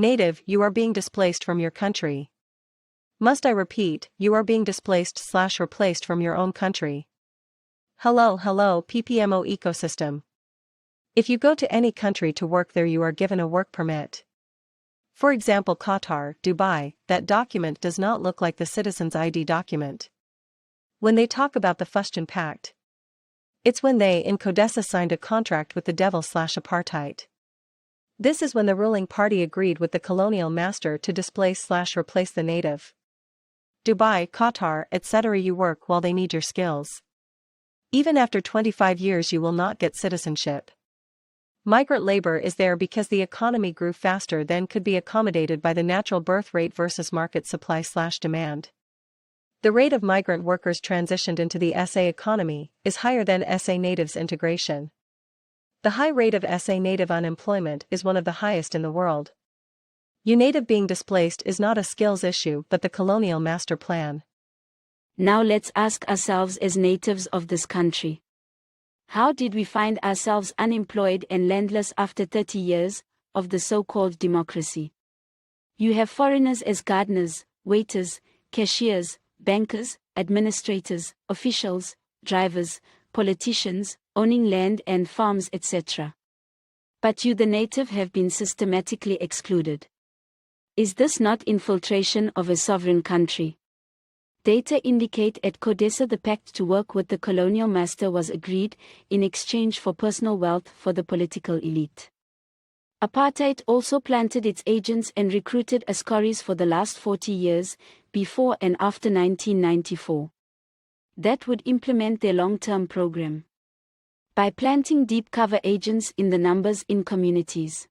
Native, you are being displaced from your country. Must I repeat, you are being displaced/replaced from your own country. Hello PPMO ecosystem. If you go to any country to work there, you are given a work permit. For example, Qatar, Dubai, that document does not look like the citizen's ID document. When they talk about the Fuston Pact, it's when they in Codessa signed a contract with the devil/apartheid. This is when the ruling party agreed with the colonial master to displace/replace the native. Dubai, Qatar, etc. You work while they need your skills. Even after 25 years you will not get citizenship. Migrant labor is there because the economy grew faster than could be accommodated by the natural birth rate versus market supply/demand. The rate of migrant workers transitioned into the SA economy is higher than SA natives integration. The high rate of SA native unemployment is one of the highest in the world. Native being displaced is not a skills issue but the colonial master plan. Now let's ask ourselves as natives of this country. How did we find ourselves unemployed and landless after 30 years of the so-called democracy? You have foreigners as gardeners, waiters, cashiers, bankers, administrators, officials, drivers, politicians, owning land and farms, etc. But you, the native, have been systematically excluded. Is this not infiltration of a sovereign country? Data indicate at Codessa the pact to work with the colonial master was agreed in exchange for personal wealth for the political elite. Apartheid also planted its agents and recruited Ascaris for the last 40 years, before and after 1994. That would implement their long-term program by planting deep cover agents in the numbers in communities.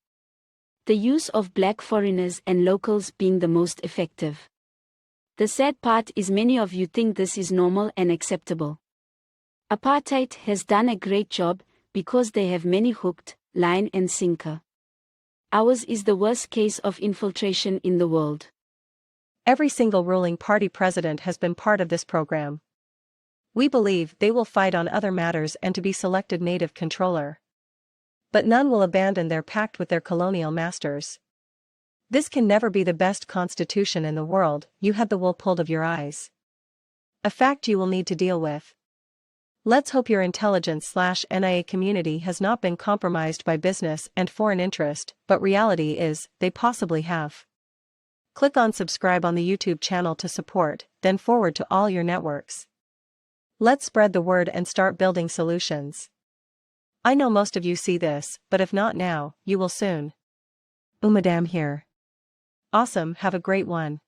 The use of black foreigners and locals being the most effective. The sad part is many of you think this is normal and acceptable. Apartheid has done a great job because they have many hooked, line and sinker. Ours is the worst case of infiltration in the world. Every single ruling party president has been part of this program. We believe they will fight on other matters and to be selected native controller. But none will abandon their pact with their colonial masters. This can never be the best constitution in the world. You had the wool pulled of your eyes. A fact you will need to deal with. Let's hope your intelligence/NIA community has not been compromised by business and foreign interest, but reality is, they possibly have. Click on subscribe on the YouTube channel to support, then forward to all your networks. Let's spread the word and start building solutions. I know most of you see this, but if not now, you will soon. uMadam here. Awesome, have a great one.